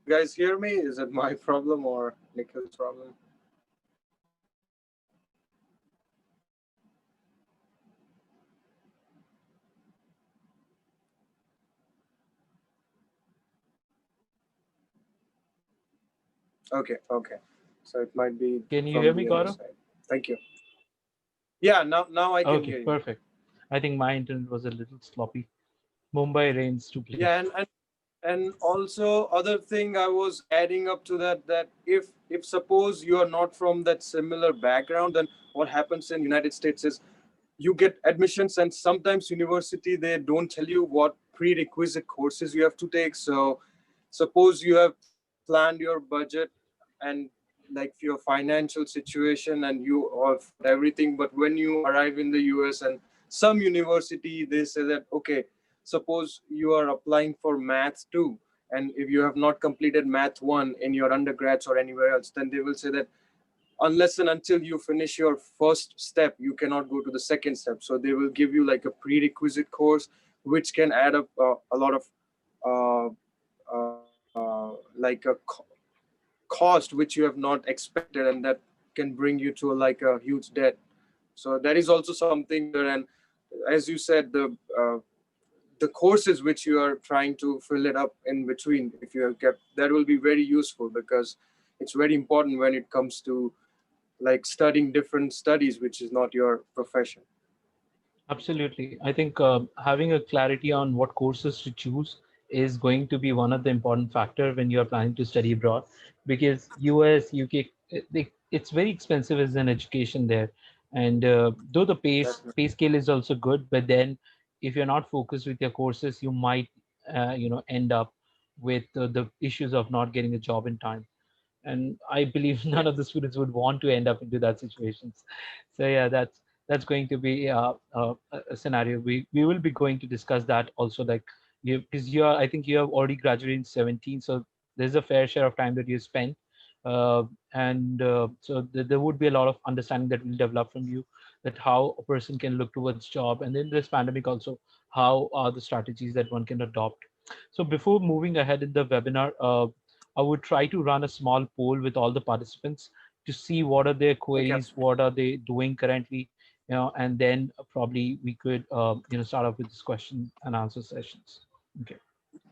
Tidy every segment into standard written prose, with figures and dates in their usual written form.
guys hear me? Is it my problem or Nikhil's problem? Okay, okay. So it might be Can you from hear me, the other Gaurav? side. Thank you. Yeah, now I can Okay, hear you. perfect. I think my internet was a little sloppy. Mumbai rains to play. Yeah, and also other thing I was adding up to that, that if suppose you are not from that similar background, then what happens in United States is you get admissions, and sometimes university they don't tell you what prerequisite courses you have to take. So suppose you have planned your budget and like your financial situation, and you have thought everything, but when you arrive in the US and some university they say that, okay, suppose you are applying for math 2, and if you have not completed math 1 in your undergrads or anywhere else, then they will say that unless and until you finish your first step you cannot go to the second step. So they will give you like a prerequisite course which can add up a lot of uh, like a cost which you have not expected, and that can bring you to like a huge debt. So that is also something there. And as you said, the courses which you are trying to fill it up in between, if you have kept, that will be very useful, because it's very important when it comes to like studying different studies which is not your profession. Absolutely. I think having a clarity on what courses to choose is going to be one of the important factor when you are planning to study abroad, because US, UK, it's very expensive as an education there. And though the pay scale is also good, but then if you're not focused with your courses, you might end up with the issues of not getting a job in time. And I believe none of the students would want to end up into that situations. So yeah, that's going to be a scenario. We will be going to discuss that also, like you, because you are, I think you have already graduated in 17, so there's a fair share of time that you spent, and so there would be a lot of understanding that will develop from you, that how a person can look towards job, and then this pandemic also, how are the strategies that one can adopt. So before moving ahead in the webinar, I would try to run a small poll with all the participants to see what are their Okay, queries, what are they doing currently, and then probably we could, start off with this question and answer sessions. Okay.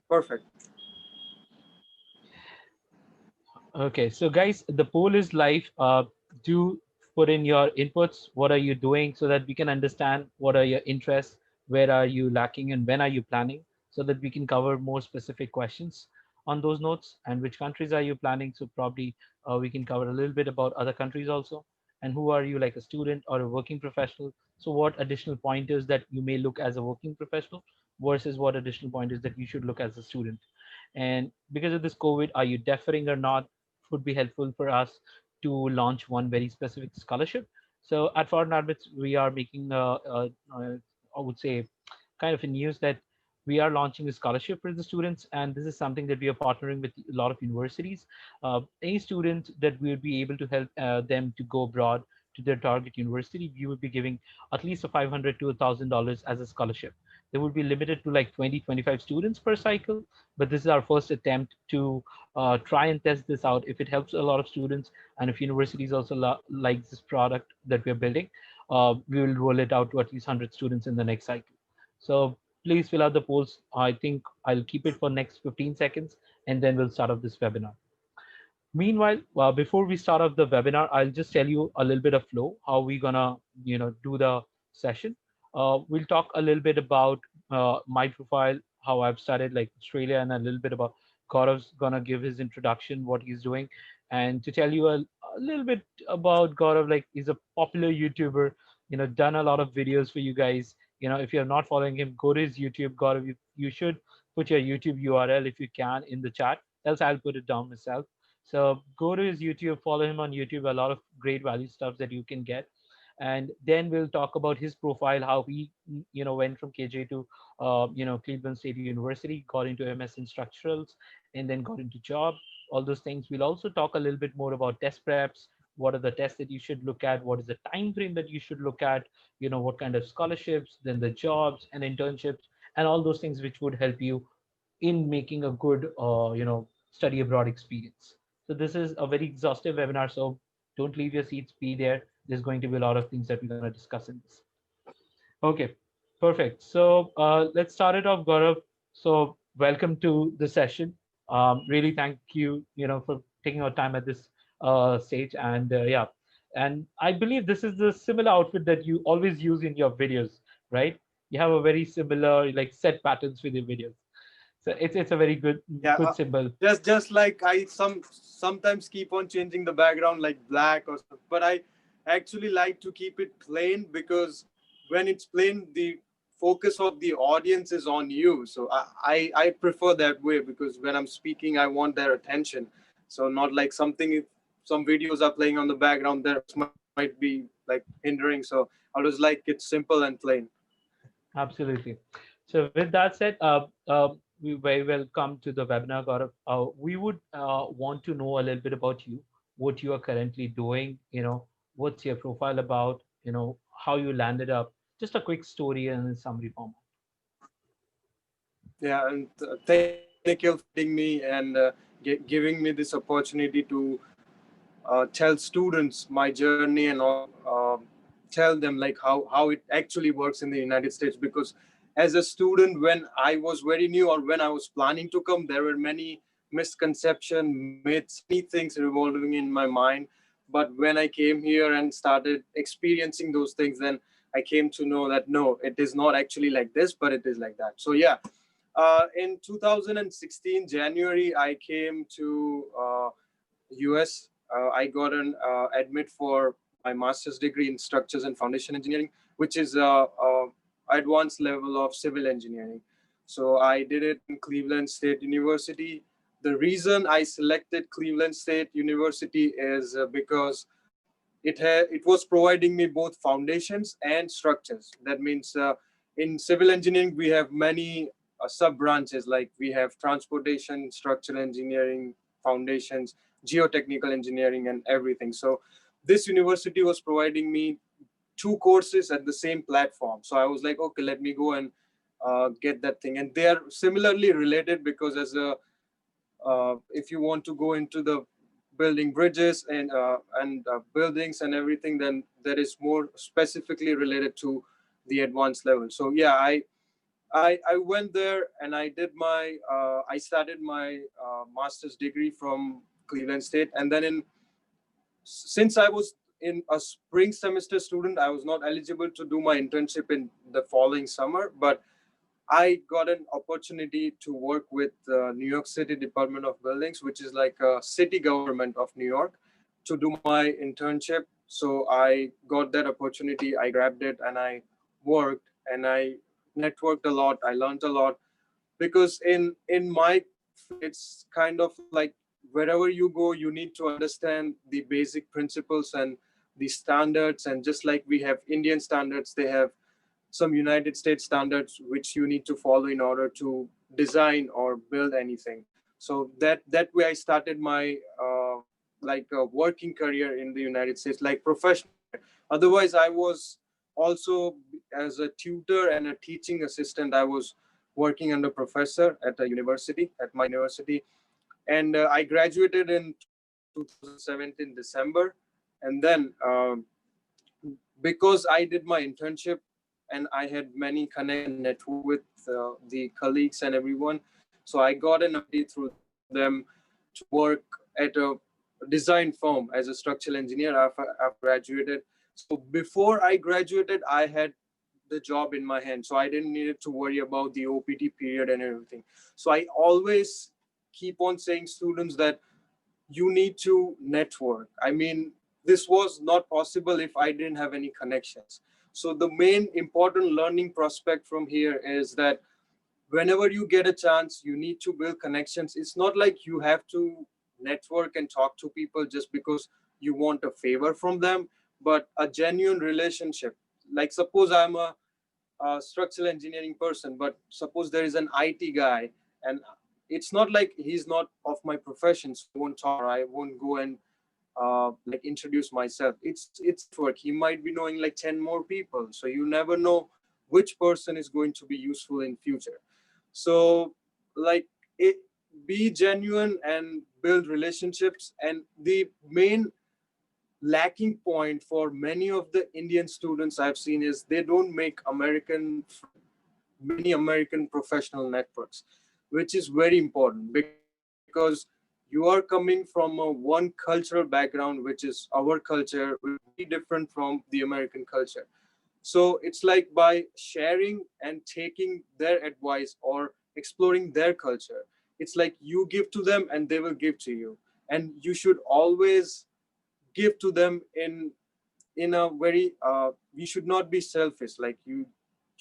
perfect. Okay. So guys, the poll is live. Do put in your inputs. What are you doing so that we can understand what are your interests, where are you lacking, and when are you planning, so that we can cover more specific questions on those notes, and which countries are you planning. So probably we can cover a little bit about other countries also, and who are you, like a student or a working professional. So what additional pointers that you may look as a working professional versus what additional pointers that you should look as a student. And because of this COVID, are you deferring or not, would be helpful for us to launch one very specific scholarship. So at Foreign Habits, we are making I would say, kind of a news that we are launching a scholarship for the students, and this is something that we are partnering with a lot of universities. Any student that we would be able to help them to go abroad to their target university, we would be giving at least a 500 to $1,000 as a scholarship. They would be limited to like 20, 25 students per cycle, but this is our first attempt to try and test this out. If it helps a lot of students, and if universities also like this product that we're building, we will roll it out to at least 100 students in the next cycle. So please fill out the polls. I think I'll keep it for next 15 seconds, and then we'll start off this webinar. Meanwhile, before we start off the webinar, I'll just tell you a little bit of flow, how we're gonna, do the session. We'll talk a little bit about my profile, how I've started like Australia, and a little bit about Gaurav's gonna give his introduction, what he's doing, and to tell you a little bit about Gaurav, like he's a popular YouTuber, done a lot of videos for you guys. If you're not following him, go to his YouTube. Gaurav, you should put your YouTube URL if you can in the chat. Else I'll put it down myself. So go to his YouTube, follow him on YouTube. A lot of great value stuff that you can get. And then we'll talk about his profile, how he, went from KJ to, Cleveland State University, got into MS in structurals, and then got into job. All those things. We'll also talk a little bit more about test preps. What are the tests that you should look at? What is the time frame that you should look at? What kind of scholarships, then the jobs and internships, and all those things which would help you in making a good, study abroad experience. So this is a very exhaustive webinar. So don't leave your seats. Be there. There's going to be a lot of things that we're going to discuss in this. Okay, perfect. So let's start it off, Gaurav. So welcome to the session. Really thank you, for taking our time at this stage. And yeah, and I believe this is the similar outfit that you always use in your videos, right? You have a very similar like set patterns with your videos. So it's a very Yeah, good symbol. just like I sometimes keep on changing the background like black or stuff, but I actually like to keep it plain because when it's plain, the focus of the audience is on you. So I prefer that way because when I'm speaking, I want their attention. So not like something if some videos are playing on the background, that might be like hindering. So I always like it simple and plain. Absolutely. So with that said, we very well come to the webinar, Gaurav. We would want to know a little bit about you, what you are currently doing, what's your profile about, how you landed up, just a quick story and a summary format. Yeah, and thank you, Nikhil, for inviting me and giving me this opportunity to tell students my journey and all, tell them like how it actually works in the United States. Because as a student, when I was very new or when I was planning to come, there were many misconceptions, myths, many things revolving in my mind. But when I came here and started experiencing those things, then I came to know that no, it is not actually like this, but it is like that. So yeah, in 2016 January, I came to US. I got an admit for my master's degree in structures and foundation engineering, which is advanced level of civil engineering. So I did it in Cleveland State University. The reason I selected Cleveland State University is because it was providing me both foundations and structures. That means in civil engineering we have many sub branches, like we have transportation, structural engineering, foundations, geotechnical engineering, and everything. So this university was providing me two courses at the same platform. So I was like, okay, let me go and get that thing. And they are similarly related because as a if you want to go into the building bridges and buildings and everything, then that is more specifically related to the advanced level. So yeah, I went there and I did my I started my master's degree from Cleveland State. And then since I was in a spring semester student, I was not eligible to do my internship in the following summer, but I got an opportunity to work with New York City Department of Buildings, which is like a city government of New York, to do my internship. So I got that opportunity. I grabbed it and I worked and I networked a lot. I learned a lot because in my field, it's kind of like wherever you go, you need to understand the basic principles and the standards. And just like we have Indian standards, they have some United States standards which you need to follow in order to design or build anything. So that way I started my like a working career in the United States, like professional career. Otherwise, I was also as a tutor and a teaching assistant. I was working under professor at a university, at my university, and I graduated in 2017 December, and then because I did my internship and I had many connection network with the colleagues and everyone. So I got an opportunity through them to work at a design firm as a structural engineer after graduated. So before I graduated, I had the job in my hand. So I didn't need to worry about the OPT period and everything. So I always keep on saying students that you need to network. I mean, this was not possible if I didn't have any connections. So the main important learning prospect from here is that whenever you get a chance, you need to build connections. It's not like you have to network and talk to people just because you want a favor from them, but a genuine relationship. Like suppose I'm a structural engineering person, but suppose there is an IT guy, and it's not like he's not of my profession, so I won't talk or I won't go and like introduce myself. It's network. He might be knowing like 10 more people, so you never know which person is going to be useful in future. So like it be genuine and build relationships. And the main lacking point for many of the Indian students I've seen is they don't make many American professional networks, which is very important because you are coming from a one cultural background, which is our culture, which is very different from the American culture. So it's like by sharing and taking their advice or exploring their culture, it's like you give to them and they will give to you. And you should always give to them in a very you should not be selfish. Like you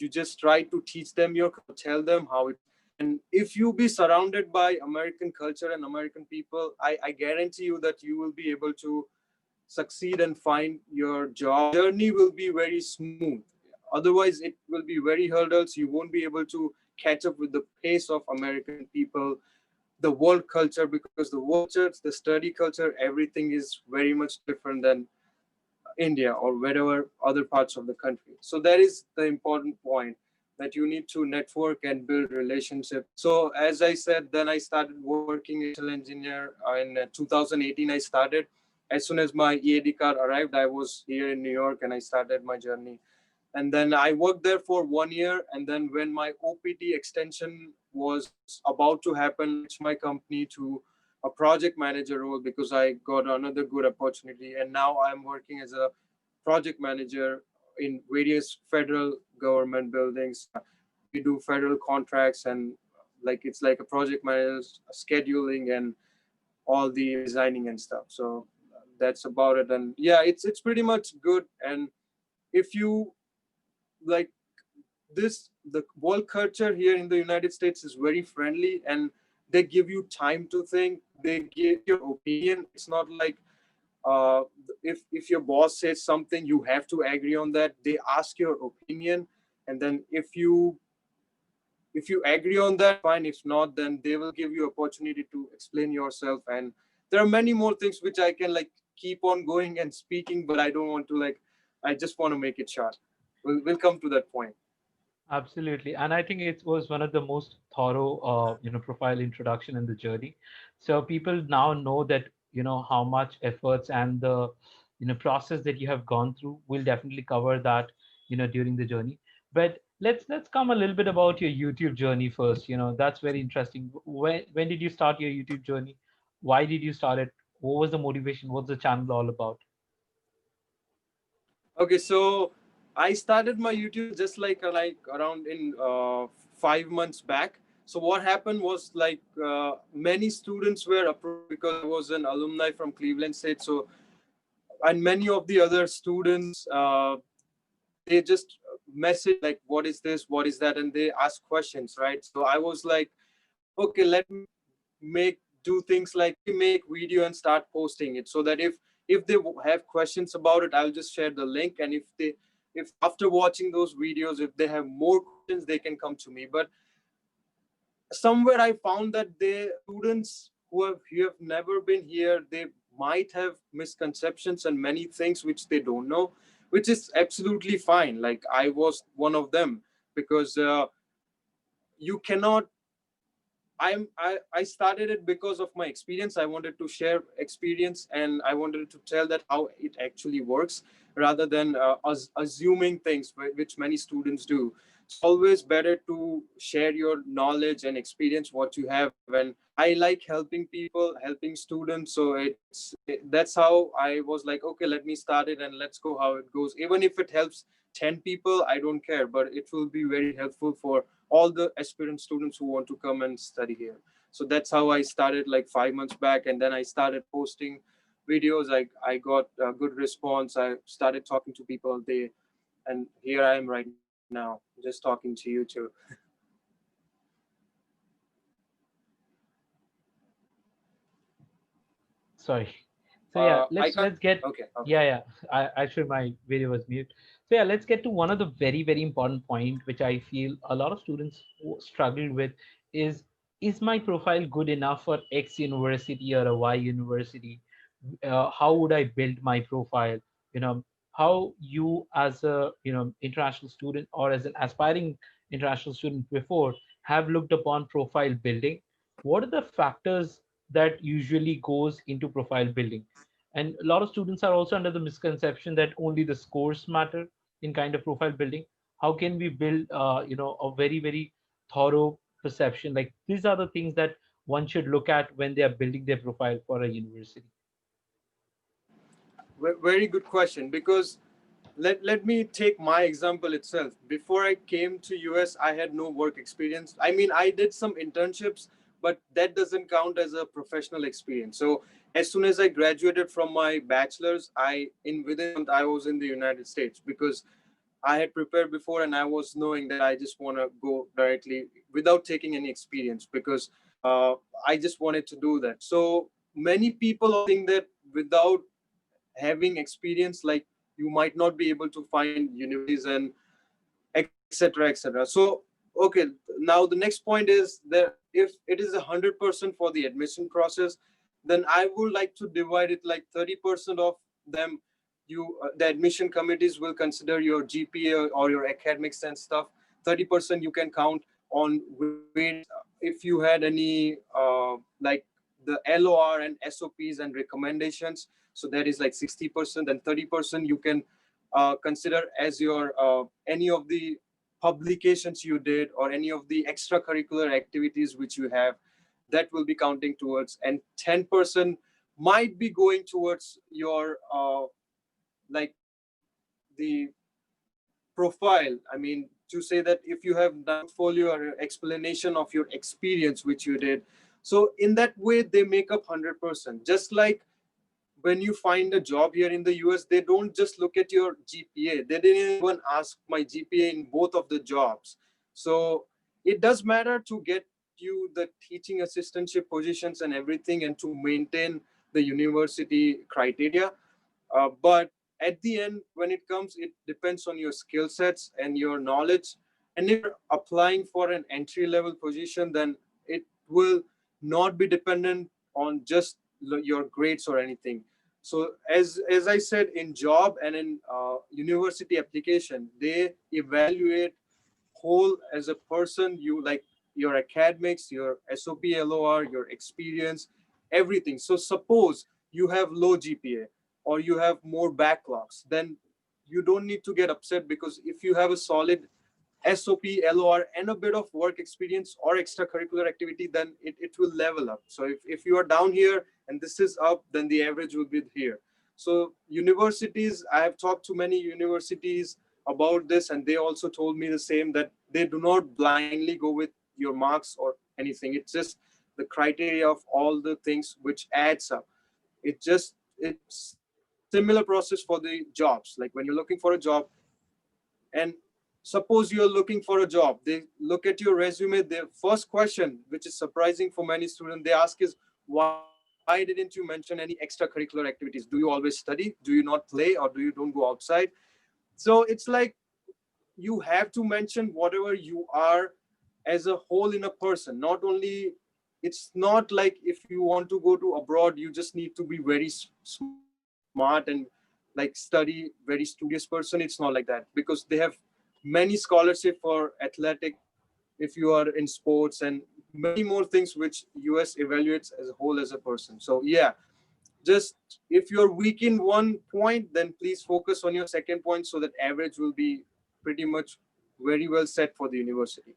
just try to teach them your culture, tell them how it. And if you be surrounded by American culture and American people, I guarantee you that you will be able to succeed and find your job. Journey will be very smooth. Otherwise it will be very hurdles. You won't be able to catch up with the pace of American people, the world culture, because the world culture, the study culture, everything is very much different than India or wherever other parts of the country. So that is the important point, that you need to network and build relationships. So as I said, then I started working industrial engineer in 2018. I started as soon as my EAD card arrived. I was here in New York and I started my journey. And then I worked there for 1 year. And then when my OPT extension was about to happen, I switched my company to a project manager role because I got another good opportunity. And now I'm working as a project manager in various federal government buildings. We do federal contracts, and like it's like a project manager, scheduling and all the designing and stuff. So that's about it. And yeah, it's pretty much good. And if you like this, the work culture here in the United States is very friendly, and they give you time to think. They give your opinion. It's not like uh, if your boss says something, you have to agree on that. They ask your opinion, and then if you agree on that, fine. If not, then they will give you opportunity to explain yourself. And there are many more things which I can like keep on going and speaking, but I don't want to like. I just want to make it short. We'll come to that point. Absolutely. And I think it was one of the most thorough, profile introduction in the journey. So people now know that, how much efforts and the, process that you have gone through. We'll definitely cover that, during the journey. But let's come a little bit about your YouTube journey first. That's very interesting. When did you start your YouTube journey? Why did you start it? What was the motivation? What's the channel all about? Okay, so I started my YouTube just like around in 5 months back. So what happened was like many students were approached because I was an alumni from Cleveland State. So and many of the other students they just message like what is this, what is that, and they ask questions, right? So I was like, okay, let me make do things like make video and start posting it, so that if they have questions about it, I'll just share the link. And if after watching those videos, if they have more questions, they can come to me. But somewhere I found that the students who have never been here, they might have misconceptions and many things which they don't know, which is absolutely fine. Like I was one of them, because you cannot I started it because of my experience. I wanted to share experience, and I wanted to tell that how it actually works, rather than assuming things which many students do. It's always better to share your knowledge and experience what you have. And I like helping people, helping students. So that's how I was like, okay, let me start it and let's go how it goes. Even if it helps 10 people, I don't care, but it will be very helpful for all the aspirant students who want to come and study here. So that's how I started like 5 months back. And then I started posting videos. I got a good response. I started talking to people. And here I am right now, just talking to you too. Sorry. So yeah, I can't. let's get Okay, okay. yeah. I actually my video was mute. So yeah, let's get to one of the very important point which I feel a lot of students struggle with is my profile good enough for X university or a Y university? How would I build my profile? How you as a international student or as an aspiring international student before have looked upon profile building, what are the factors that usually goes into profile building? And a lot of students are also under the misconception that only the scores matter in kind of profile building. How can we build, a very, very thorough perception? Like these are the things that one should look at when they are building their profile for a university. Very good question, because let me take my example itself. Before I came to US, I had no work experience. I mean, I did some internships, but that doesn't count as a professional experience. So as soon as I graduated from my bachelor's, I in within a month I was in the United States, because I had prepared before and I was knowing that I just want to go directly without taking any experience, because uh, I just wanted to do that. So many people also think that without having experience, like, you might not be able to find universities and etc etc. So okay, now the next point is that if it is 100% for the admission process, then I would like to divide it like 30% of them, the admission committees will consider your GPA or your academics and stuff. 30% you can count on weights, if you had any like the LOR and SOPs and recommendations, so that is like 60%. And 30% you can consider as your any of the publications you did or any of the extracurricular activities which you have, that will be counting towards. And 10% might be going towards your like the profile. I mean, to say that if you have done portfolio or explanation of your experience which you did, so in that way they make up 100%. Just like when you find a job here in the US, they don't just look at your GPA. They didn't even ask my GPA in both of the jobs. So it does matter to get you the teaching assistantship positions and everything, and to maintain the university criteria. But at the end, when it comes, it depends on your skill sets and your knowledge. And if you're applying for an entry level position, then it will not be dependent on just your grades or anything. So as I said, in job and in university application, they evaluate whole as a person, you like your academics, your SOP, LOR, your experience, everything. So suppose you have low GPA or you have more backlogs, then you don't need to get upset, because if you have a solid SOP, LOR, and a bit of work experience or extracurricular activity, then it will level up. So if you are down here and this is up, then the average will be here. So universities, I have talked to many universities about this, and they also told me the same, that they do not blindly go with your marks or anything. It's just the criteria of all the things which adds up. It's similar process for the jobs. Like when you're looking for a job, and suppose you're looking for a job, they look at your resume. Their first question, which is surprising for many students, they ask is, why didn't you mention any extracurricular activities? Do you always study? Do you not play, or do you don't go outside? So it's like, you have to mention whatever you are as a whole in a person, not only. It's not like if you want to go to abroad, you just need to be very smart and like study, very studious person. It's not like that, because they have many scholarship for athletic, if you are in sports, and many more things which US evaluates as a whole as a person. So yeah, just if you're weak in one point, then please focus on your second point, so that average will be pretty much very well set for the university.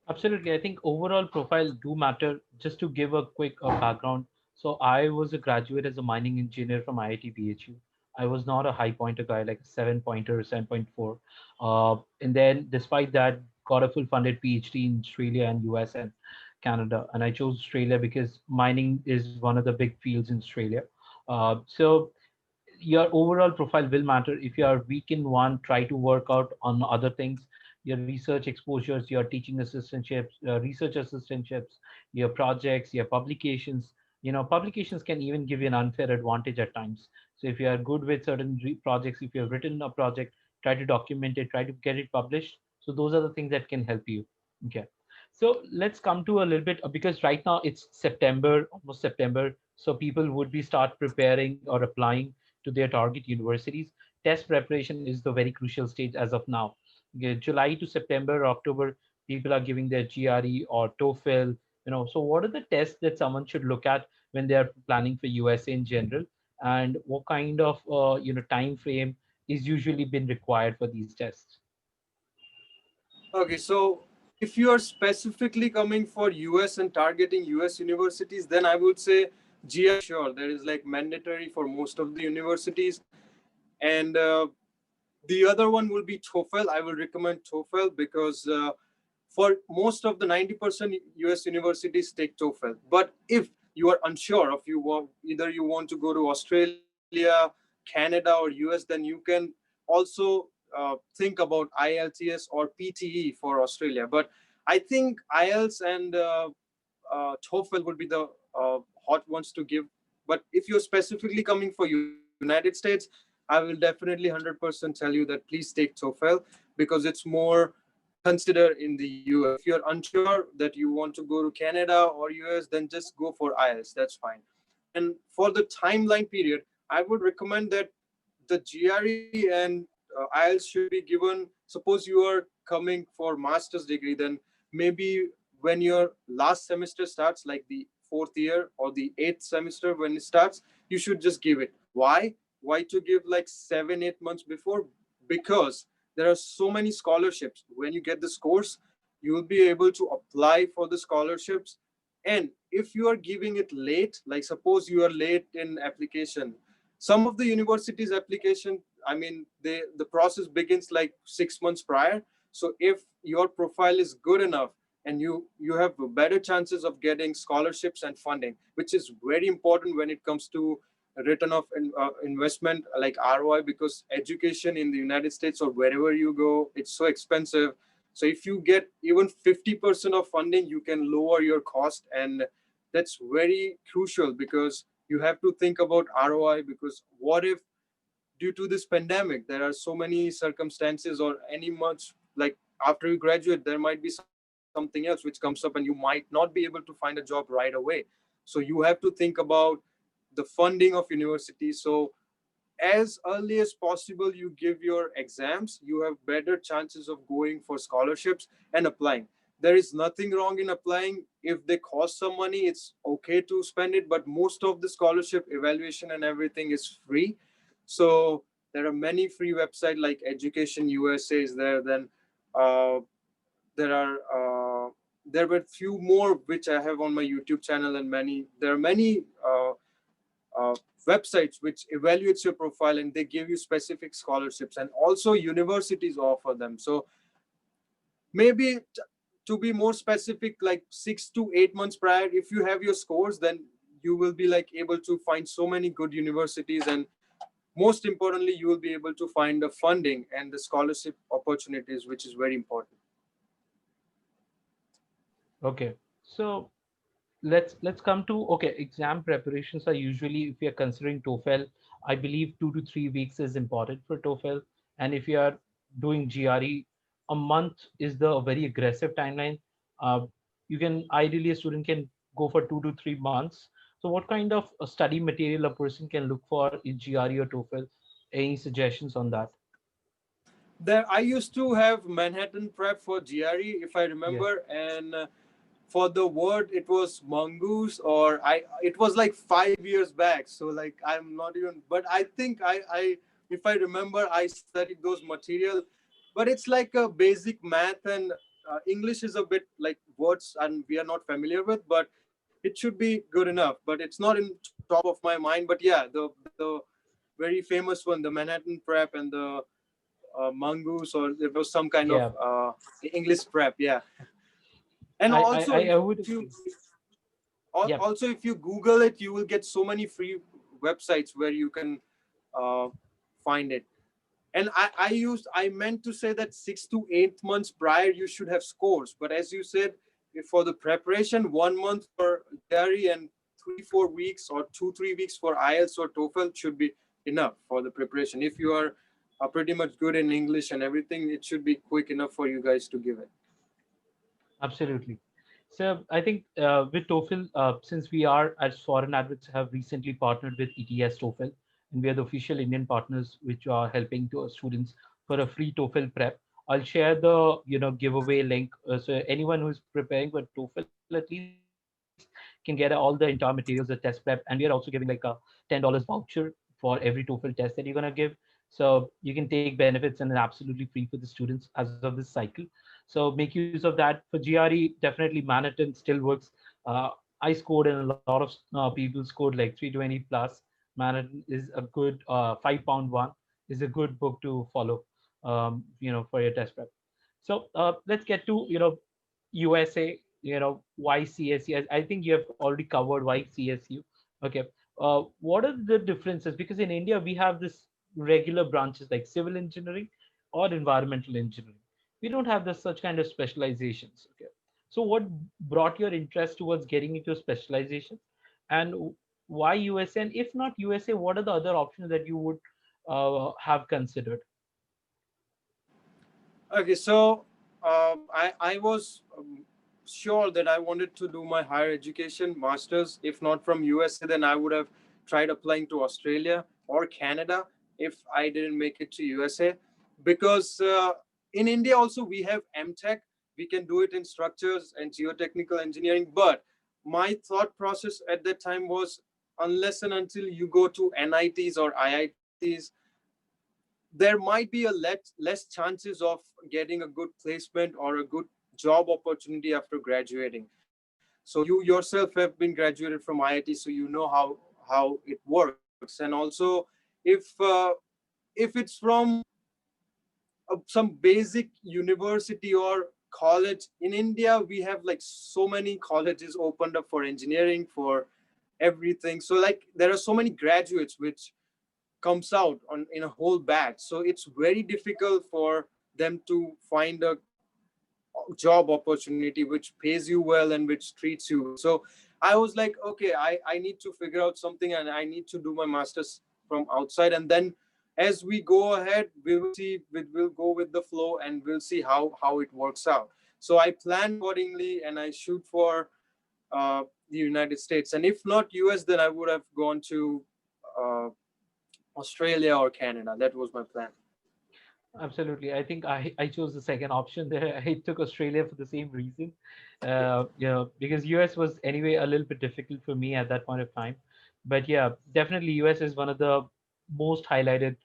Absolutely. I think overall profile do matter. Just to give a quick background. So I was a graduate as a mining engineer from IIT BHU. I was not a high pointer guy, like a 7 pointer or 7.4. And then despite that, got a full funded PhD in Australia and US and Canada. And I chose Australia because mining is one of the big fields in Australia. So your overall profile will matter. If you are weak in one, try to work out on other things. Your research exposures, your teaching assistantships, research assistantships, your projects, your publications. Publications can even give you an unfair advantage at times. So if you are good with certain projects, if you have written a project, try to document it, try to get it published. So those are the things that can help you. Okay. So let's come to a little bit, because right now it's September, almost September. So people would be start preparing or applying to their target universities. Test preparation is the very crucial stage as of now. Okay, July to September, October, people are giving their GRE or TOEFL. So what are the tests that someone should look at when they are planning for USA in general, and what kind of time frame is usually been required for these tests? Okay, so if you are specifically coming for US and targeting US universities, then I would say GRE for sure. There is like mandatory for most of the universities. And the other one will be TOEFL. I will recommend TOEFL because for most of the 90% US universities take TOEFL. But if you are unsure of either you want to go to Australia, Canada, or US, then you can also think about IELTS or PTE for Australia. But I think IELTS and TOEFL would be the hot ones to give. But if you're specifically coming for United States, I will definitely 100% tell you that please take TOEFL because it's more considered in the US. If you're unsure that you want to go to Canada or US, then just go for IELTS. That's fine. And for the timeline period, I would recommend that the GRE and IELTS should be given. Suppose you are coming for master's degree, then maybe when your last semester starts, like the fourth year or the eighth semester when it starts, you should just give it. Why to give like 7 8 months before? Because there are so many scholarships. When you get this course, you will be able to apply for the scholarships. And if you are giving it late, like suppose you are late in application, some of the universities application, I mean, the process begins like 6 months prior. So if your profile is good enough, and you have better chances of getting scholarships and funding, which is very important when it comes to return of investment like ROI, because education in the United States or wherever you go, it's so expensive. So if you get even 50% of funding, you can lower your cost, and that's very crucial because you have to think about ROI. Because what if due to this pandemic there are so many circumstances, or any much like after you graduate there might be something else which comes up and you might not be able to find a job right away. So you have to think about the funding of university. So as early as possible you give your exams, you have better chances of going for scholarships and applying. There is nothing wrong in applying. If they cost some money, it's okay to spend it, but most of the scholarship evaluation and everything is free. So there are many free websites like Education USA is there. Then uh, there are there were few more which I have on my YouTube channel, and many there are many uh, websites which evaluates your profile and they give you specific scholarships, and also universities offer them. So maybe to be more specific, like 6 to 8 months prior, if you have your scores, then you will be like able to find so many good universities, and most importantly you will be able to find the funding and the scholarship opportunities, which is very important. Okay, so let's come to, okay, exam preparations are usually, if you're considering TOEFL, I believe 2 to 3 weeks is important for TOEFL. And if you are doing GRE, a month is the very aggressive timeline. uh, you can ideally, a student can go for 2 to 3 months. So what kind of study material a person can look for in GRE or TOEFL? Any suggestions on that? There I used to have Manhattan Prep for GRE, if I Yeah. remember, and for the word it was mongoose, or I it was like 5 years back, so like I'm not even, but I think I if I remember I studied those material. But it's like a basic math, and English is a bit like words and we are not familiar with, but it should be good enough. But it's not in top of my mind. But yeah, the very famous one, the Manhattan Prep and the mongoose, or there was some kind of Yeah, English prep, yeah. And I, I also I if I you would agree. Yeah. also if you Google it, you will get so many free websites where you can uh, find it. And I meant to say that 6 to 8 months prior you should have scores, but as you said, if for the preparation 1 month for GRE and 3 4 weeks or 2 3 weeks for IELTS or TOEFL should be enough for the preparation. If you are pretty much good in English and everything, it should be quick enough for you guys to give it. Absolutely. So I think with TOEFL, since we are as foreign advocates have recently partnered with ETS TOEFL, and we are the official Indian partners which are helping to students for a free TOEFL prep. I'll share the giveaway link. So anyone who's preparing for TOEFL at least, can get all the entire materials, the test prep, and we are also giving like a $10 voucher for every TOEFL test that you're gonna give. So you can take benefits and it's absolutely free for the students as of this cycle. So make use of that. For GRE, definitely Manhattan still works. Uh, I scored and a lot of people scored like 320 plus. Manhattan is a good £5 one is a good book to follow, for your test prep. So let's get to USA. Why CSU? I think you have already covered why CSU. Okay. What are the differences? Because in India we have this regular branches like civil engineering or environmental engineering. We don't have this such kind of specializations. Okay. So what brought your interest towards getting into specialization, and why USA? And if not USA, what are the other options that you would have considered? Okay, so I was sure that I wanted to do my higher education masters. If not from USA, then I would have tried applying to Australia or Canada if I didn't make it to USA. Because in India also we have MTech. We can do it in structures and geotechnical engineering. But my thought process at that time was, unless and until you go to NITs or IITs, there might be a less chances of getting a good placement or a good job opportunity after graduating. So you yourself have been graduated from IIT, so you know how it works. And also, if if it's from some basic university or college in India, we have like so many colleges opened up for engineering, for everything. So like there are so many graduates which comes out on in a whole batch, so it's very difficult for them to find a job opportunity which pays you well and which treats you well. So I was like, okay, I need to figure out something and I need to do my masters from outside, and then as we go ahead we will see, we'll go with the flow and we'll see how it works out. So I plan accordingly and I shoot for the United States, and if not US, then I would have gone to uh, Australia or Canada. That was my plan. Absolutely. I think I chose the second option there. I took Australia for the same reason. Because US was anyway a little bit difficult for me at that point of time. But yeah, definitely US is one of the most highlighted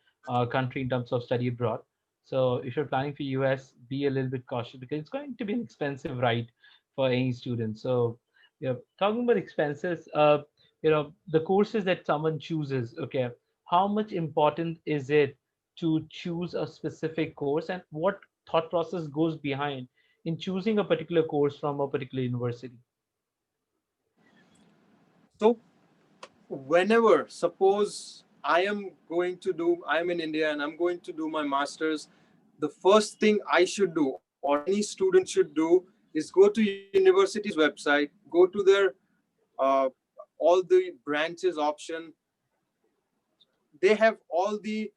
country in terms of study abroad. So if you're planning for US, be a little bit cautious because it's going to be an expensive ride for any student. So yeah, talking about expenses, the courses that someone chooses, okay, how much important is it to choose a specific course, and what thought process goes behind in choosing a particular course from a particular university? So whenever, suppose I am in India and I'm going to do my masters, the first thing I should do or any student should do is go to university's website, go to their uh, all the branches option. They have all the,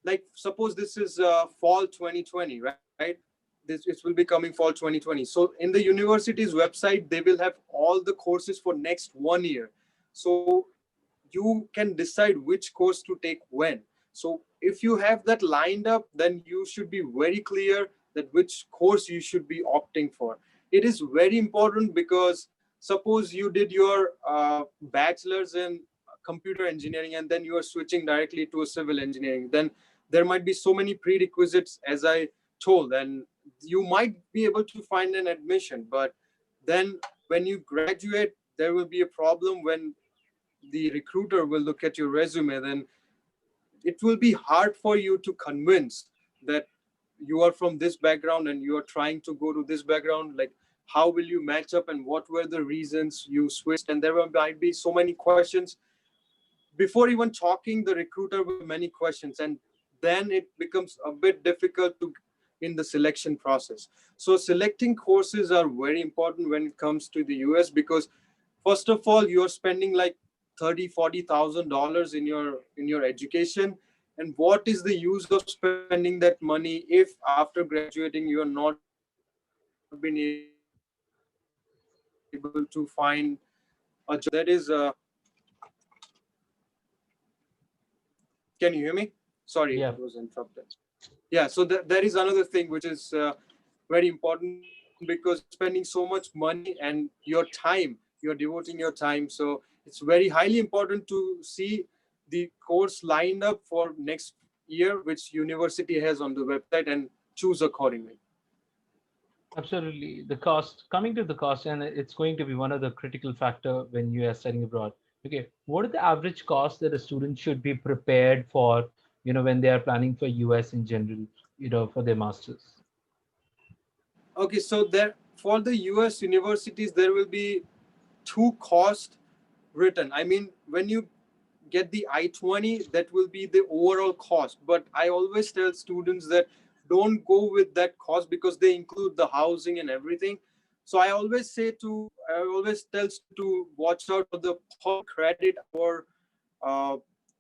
like suppose this is fall 2020, right? This it will be coming fall 2020. So in the university's website they will have all the courses for next 1 year. So you can decide which course to take when. So if you have that lined up, then you should be very clear that which course you should be opting for. It is very important because suppose you did your bachelor's in computer engineering and then you are switching directly to a civil engineering, then there might be so many prerequisites as I told, and you might be able to find an admission, but then when you graduate there will be a problem when the recruiter will look at your resume. Then it will be hard for you to convince that you are from this background and you are trying to go to this background. Like, how will you match up and what were the reasons you switched? And there might be so many questions. Before even talking, the recruiter will have many questions, and then it becomes a bit difficult to in the selection process. So selecting courses are very important when it comes to the US, because first of all you're spending like 30-40 thousand dollars in your education, and what is the use of spending that money if after graduating you are not been able to find a job that is that is can you hear me? Sorry, Yeah, it was interrupted. Yeah, so there is another thing which is very important, because you're spending so much money and your time, you're devoting your time. So it's very highly important to see the course lined up for next year, which university has on the website, and choose accordingly. Absolutely. The cost, coming to the cost, and it's going to be one of the critical factor when you are studying abroad. Okay, what are the average costs that a student should be prepared for, when they are planning for US in general, for their masters? Okay, so there for the US universities, there will be two cost written. I mean, when you get the I-20, that will be the overall cost. But I always tell students that don't go with that cost because they include the housing and everything. So I always tell to watch out for the per credit hour uh,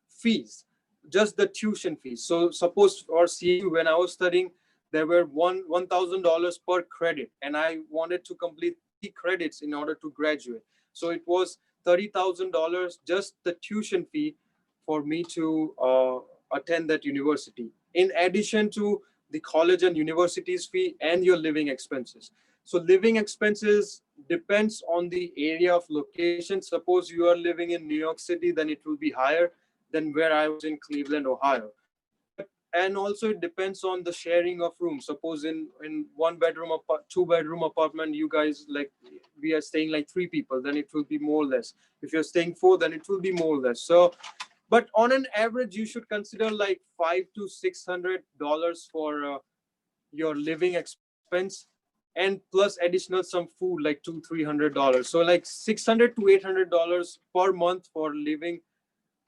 fees, just the tuition fees. So suppose for CMU, when I was studying, there were $1,000 per credit, and I wanted to complete 3 credits in order to graduate. So it was $30,000 just the tuition fee for me to attend that university. In addition to the college and university's fee and your living expenses. So living expenses depends on the area of location. Suppose you are living in New York City, then it will be higher than where I was in Cleveland, Ohio. But and also it depends on the sharing of rooms. Suppose in one bedroom or 2 bedroom apartment, you guys like we are staying like 3 people, then it will be more or less. If you're staying four, then it will be more or less. So, but on an average, you should consider like $500 to $600 for your living expense, and plus additional some food like $200 to $300. So like $600 to $800 per month for living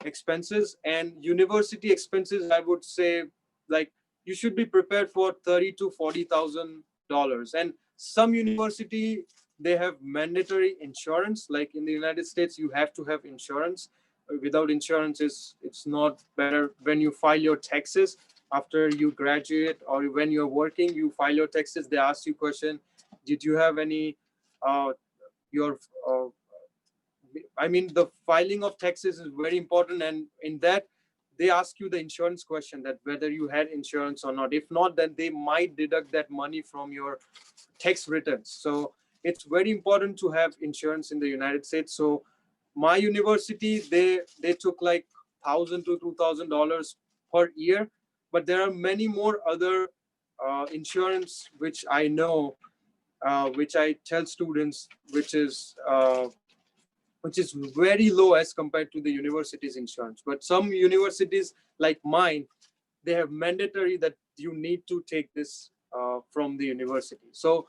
expenses. And university expenses, I would say, like you should be prepared for 30 to $40,000. And some university, they have mandatory insurance. Like in the United States, you have to have insurance. Without insurance, it's not better. When you file your taxes after you graduate, or when you're working, you file your taxes, they ask you question, did you have any uh, your I mean, the filing of taxes is very important, and in that, they ask you the insurance question, that whether you had insurance or not. If not, then they might deduct that money from your tax returns. So it's very important to have insurance in the United States. So my university, they took like $1,000 to $2,000 per year, but there are many more other insurance which I know, which I tell students, which is very low as compared to the university's insurance. But some universities like mine, they have mandatory that you need to take this from the university. So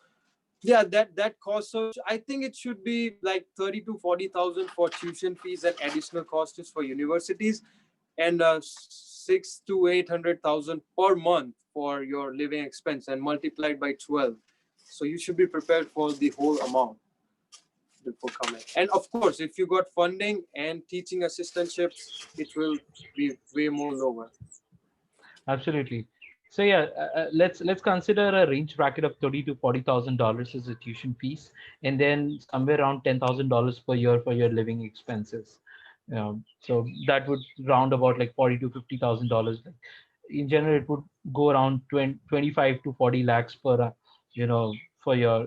yeah, that cost. So I think it should be like 30 to 40,000 for tuition fees and additional costs for universities, and 6 to 800,000 per month for your living expense, and multiplied by 12. So you should be prepared for the whole amount before coming. And of course, if you got funding and teaching assistantships, it will be way more lower. Absolutely. So yeah, let's consider a range bracket of 30 to 40,000 dollars as a tuition fees, and then somewhere around $10,000 per year for your living expenses. So that would round about like 40 to 50,000 dollars. In general, it would go around 25 to 40 lakhs per, for your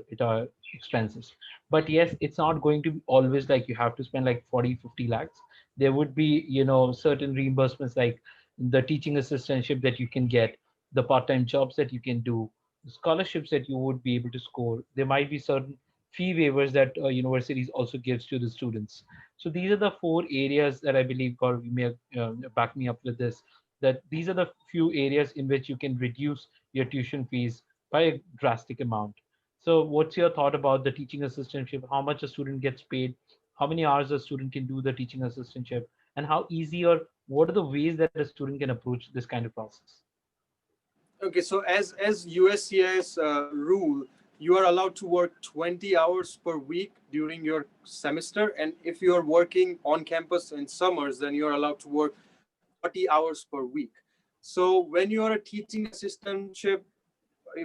expenses. But yes, it's not going to be always like you have to spend like 40 to 50 lakhs. There would be, certain reimbursements like the teaching assistantship that you can get, the part-time jobs that you can do, scholarships that you would be able to score. There might be certain fee waivers that universities also gives to the students. So these are the four areas that I believe, God, you may back me up with this, that these are the few areas in which you can reduce your tuition fees by a drastic amount. So what's your thought about the teaching assistantship? How much a student gets paid? How many hours a student can do the teaching assistantship? And how easy, or what are the ways that a student can approach this kind of process? Okay, so as USCIS rule, you are allowed to work 20 hours per week during your semester, and if you are working on campus in summers, then you are allowed to work 40 hours per week. So when you are a teaching assistantship,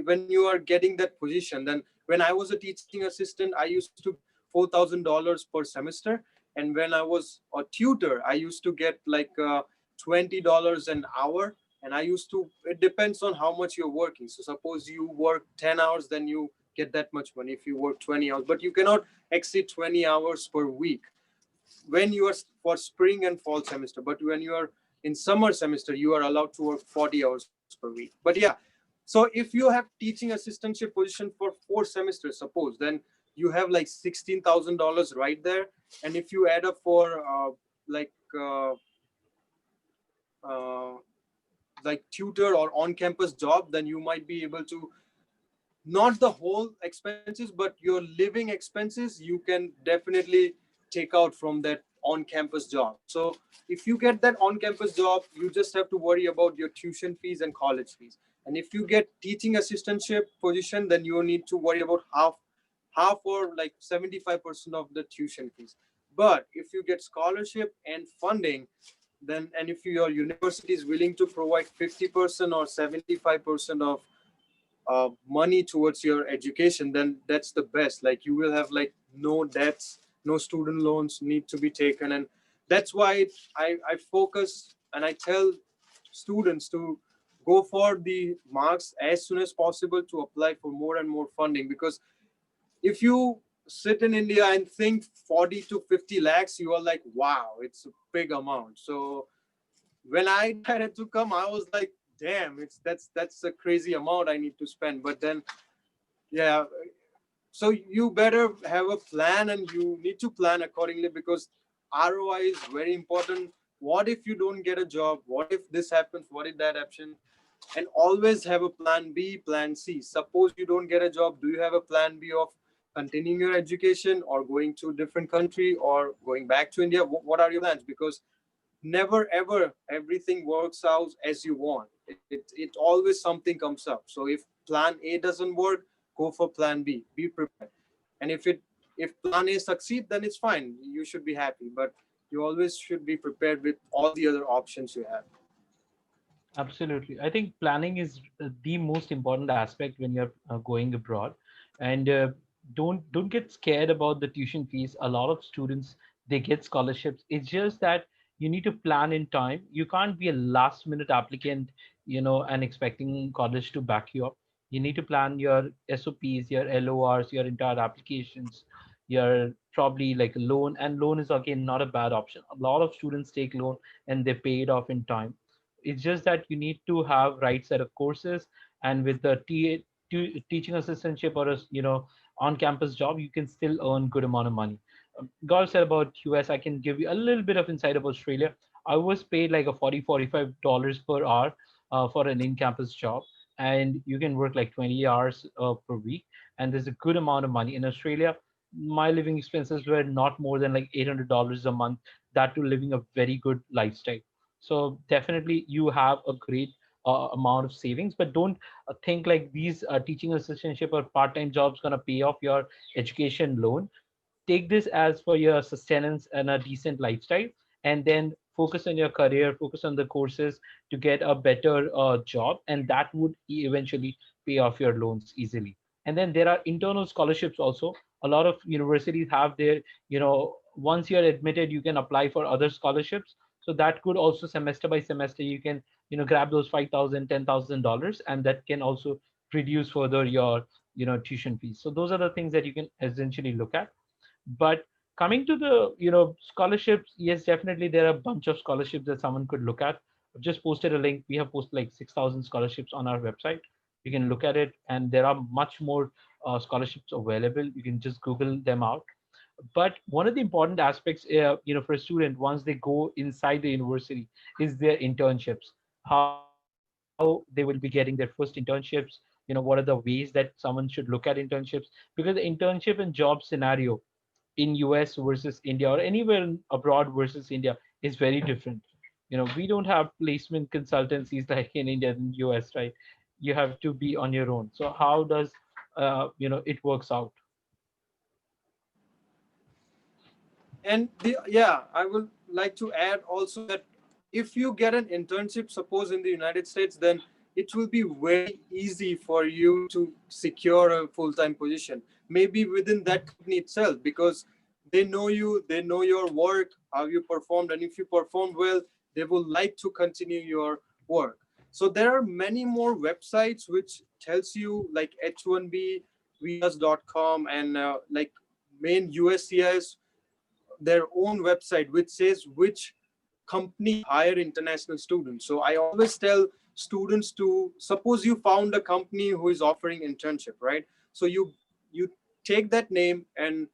when you are getting that position, then when I was a teaching assistant, I used to get $4,000 per semester, and when I was a tutor, I used to get like $20 an hour. And I used to, it depends on how much you're working. So suppose you work 10 hours, then you get that much money if you work 20 hours, but you cannot exceed 20 hours per week when you are for spring and fall semester. But when you are in summer semester, you are allowed to work 40 hours per week. But yeah, so if you have teaching assistantship position for 4 semesters, suppose, then you have like $16,000 right there. And if you add up for like uh, uh, like tutor or on campus job, then you might be able to, not the whole expenses, but your living expenses, you can definitely take out from that on campus job. So if you get that on campus job, you just have to worry about your tuition fees and college fees. And if you get teaching assistantship position, then you need to worry about half or like 75% of the tuition fees. But if you get scholarship and funding, then, and if your university is willing to provide 50% or 75% of money towards your education, then that's the best. Like you will have like no debts, no student loans need to be taken. And that's why I focus and I tell students to go for the marks as soon as possible to apply for more and more funding. Because if you sit in India and think 40 to 50 lakhs, you are like, wow, it's a big amount. So when I decided to come, I was like, damn, it's that's a crazy amount I need to spend. But then, yeah, so you better have a plan and you need to plan accordingly, because ROI is very important. What if you don't get a job? What if this happens? What if that happens? And always have a plan B, plan C. Suppose you don't get a job, do you have a plan B of continuing your education or going to a different country or going back to India? What are your plans? Because never ever everything works out as you want. It always something comes up. So if plan A doesn't work, go for plan B, be prepared. And if plan A succeed, then it's fine, you should be happy. But you always should be prepared with all the other options you have. Absolutely. I think planning is the most important aspect when you're going abroad. And don't get scared about the tuition fees. A lot of students, they get scholarships. It's just that you need to plan in time. You can't be a last minute applicant, and expecting college to back you up. You need to plan your SOPs, your LORs, your entire applications, your probably like a loan. And loan is again not a bad option. A lot of students take loan and they pay it off in time. It's just that you need to have right set of courses, and with the teaching assistantship or a on-campus job, you can still earn good amount of money. God said about US, I can give you a little bit of insight about Australia. I was paid like a 40 $45 per hour for an in-campus job, and you can work like 20 hours per week, and there's a good amount of money in Australia. My living expenses were not more than like $800 a month, that to living a very good lifestyle. So definitely you have a great amount of savings, but don't think like these teaching assistantship or part-time jobs going to pay off your education loan. Take this as for your sustenance and a decent lifestyle, and then focus on your career, focus on the courses to get a better job, and that would eventually pay off your loans easily. And then there are internal scholarships also. A lot of universities have their, once you're admitted, you can apply for other scholarships. So that could also semester by semester, you can, grab those 5,000, $10,000, and that can also reduce further your, tuition fees. So those are the things that you can essentially look at. But coming to the, scholarships, yes, definitely there are a bunch of scholarships that someone could look at. I've just posted a link. We have posted like 6,000 scholarships on our website. You can look at it, and there are much more scholarships available. You can just Google them out. But one of the important aspects, for a student once they go inside the university, is their internships. How they will be getting their first internships. What are the ways that someone should look at internships? Because the internship and job scenario in US versus India, or anywhere abroad versus India, is very different. We don't have placement consultancies like in India and US, right? You have to be on your own. So how does it works out? And yeah, I would like to add also that if you get an internship, suppose in the United States, then it will be very easy for you to secure a full-time position, maybe within that company itself, because they know you, they know your work, how you performed, and if you performed well, they will like to continue your work. So there are many more websites which tells you like H1B visas.com, and like main USCIS their own website which says which company hire international students. So I always tell students to, suppose you found a company who is offering internship, right? So you take that name and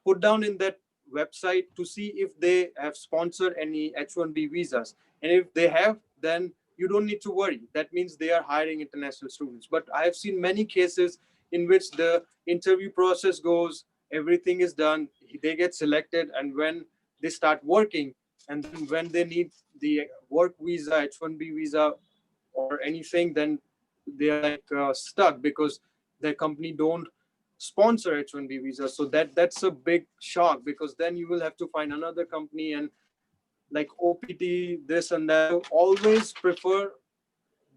put down in that website to see if they have sponsored any H1B visas. And if they have, then you don't need to worry. That means they are hiring international students. But I have seen many cases in which the interview process goes, everything is done, they get selected, and when they start working, and then when they need the work visa, H1B visa, or anything, then they are like stuck because their company don't sponsor H1B visa. So that's a big shock, because then you will have to find another company and like OPT, this and that. So always prefer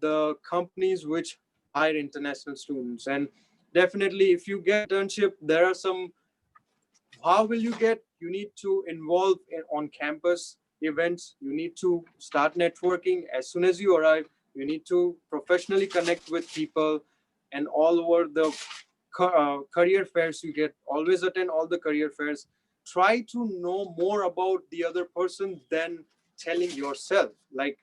the companies which hire international students. And definitely, if you get internship, there are some, how will you get, you need to involve in on campus events, you need to start networking as soon as you arrive, you need to professionally connect with people, and all over the career fairs you get, always attend all the career fairs, try to know more about the other person than telling yourself, like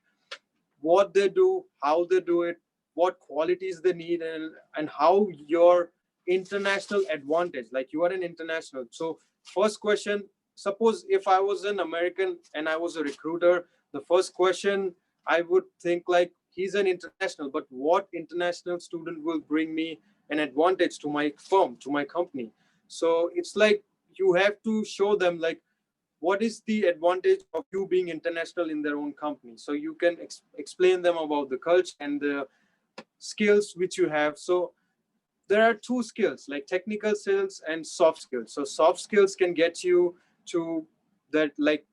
what they do, how they do it, what qualities they need, and how your international advantage. Like you are an international. So first question, suppose if I was an American and I was a recruiter, the first question I would think like he's an international, but what international student will bring me an advantage to my firm, to my company? So it's like you have to show them like what is the advantage of you being international in their own company, so you can explain them about the culture and the skills which you have. So there are two skills, like technical skills and soft skills. So soft skills can get you to that, like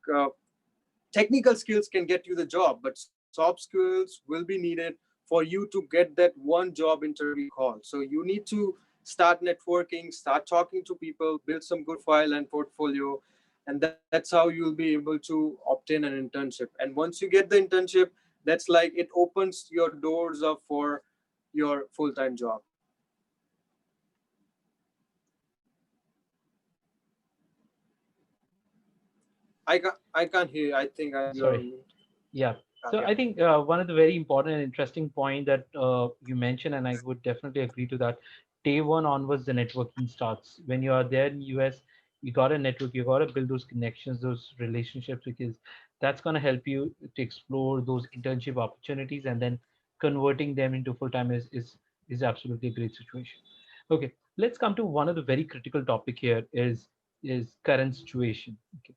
technical skills can get you the job, but soft skills will be needed for you to get that one job interview call. So you need to start networking, start talking to people, build some good file and portfolio, and that's how you'll be able to obtain an internship. And once you get the internship, that's like it opens your doors up for your full-time job. I can't hear you. I think you're on Sorry. mute. Yeah. So Yeah. I think one of the very important and interesting point that you mentioned, and I would definitely agree to that. Day one onwards, the networking starts. When you are there in US, you got a network, you got to build those connections, those relationships, because that's going to help you to explore those internship opportunities, and then converting them into full time is absolutely a great situation. Okay, let's come to one of the very critical topic here is current situation. Okay,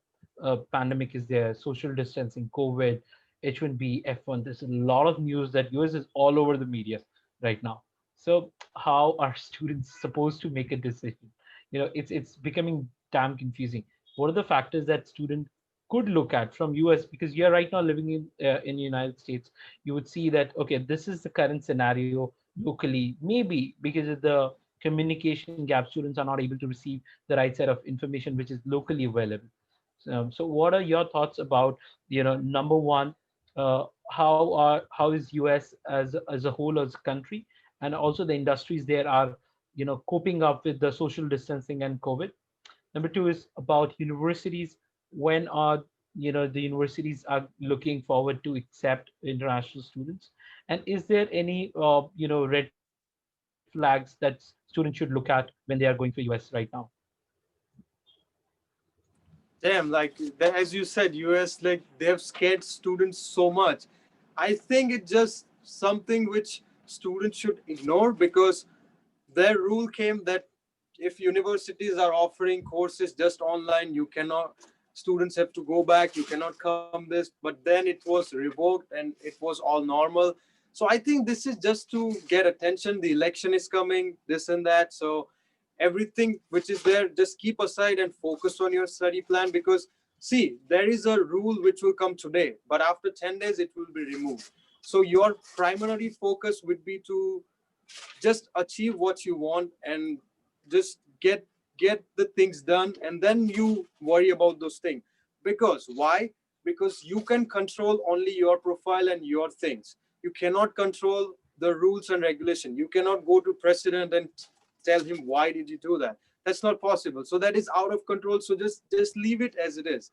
pandemic is there, social distancing, COVID, H1B, F1. There's a lot of news that US is all over the media right now. So how are students supposed to make a decision? It's becoming damn confusing. What are the factors that student could look at from US? Because you're right now living in the United States, you would see that okay, this is the current scenario locally. Maybe because of the communication gap, students are not able to receive the right set of information which is locally available. So what are your thoughts about, number one, how is US as a whole, as a country, and also the industries there are, coping up with the social distancing and COVID. Number two is about universities. When are, the universities are looking forward to accept international students, and is there any red flags that students should look at when they are going for US right now? Damn, like as you said, US, like they've scared students so much. I think it's just something which students should ignore, because their rule came that if universities are offering courses just online, you cannot, students have to go back, you cannot come this. But then it was revoked and it was all normal. So I think this is just to get attention. The election is coming, this and that. So everything which is there, just keep aside and focus on your study plan, because see, there is a rule which will come today, but after 10 days it will be removed. So your primary focus would be to just achieve what you want and just get the things done, and then you worry about those things. Because why? Because you can control only your profile and your things. You cannot control the rules and regulation. You cannot go to president and tell him why did you do that. That's not possible. So that is out of control. So just leave it as it is.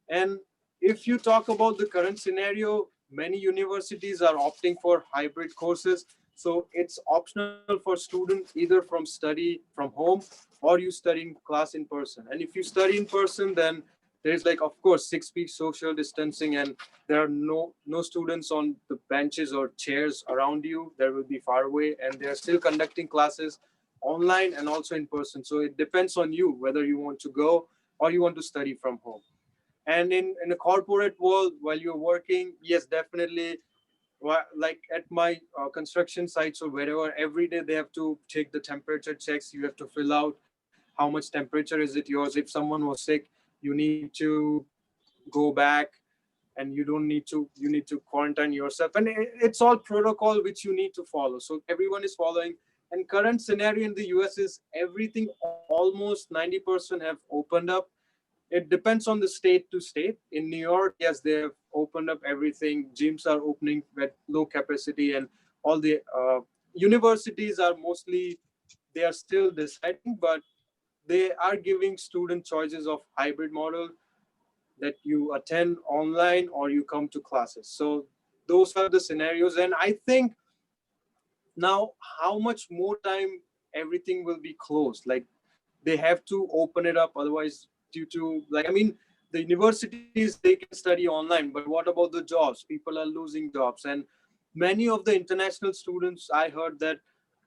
And if you talk about the current scenario, many universities are opting for hybrid courses. So it's optional for students either from study from home or you study in class in person. And if you study in person, then there's like, of course, 6 feet social distancing, and there are no students on the benches or chairs around you. There will be far away, and they're still conducting classes online and also in person. So it depends on you whether you want to go or you want to study from home. And in the corporate world, while you're working, yes, definitely, like at my construction sites or wherever, every day they have to take the temperature checks. You have to fill out how much temperature is it yours. If someone was sick, you need to go back, and you need to quarantine yourself, and it's all protocol which you need to follow. So everyone is following. And current scenario in the US is everything almost 90% have opened up. It depends on the state to state. In New York, yes, they have opened up everything. Gyms are opening at low capacity, and all the universities are mostly, they are still deciding, but they are giving student choices of hybrid model, that you attend online or you come to classes. So those are the scenarios. And I think now, how much more time everything will be closed? Like, they have to open it up, otherwise, due to, like, I mean, the universities, they can study online, but what about the jobs? People are losing jobs. And many of the international students, I heard that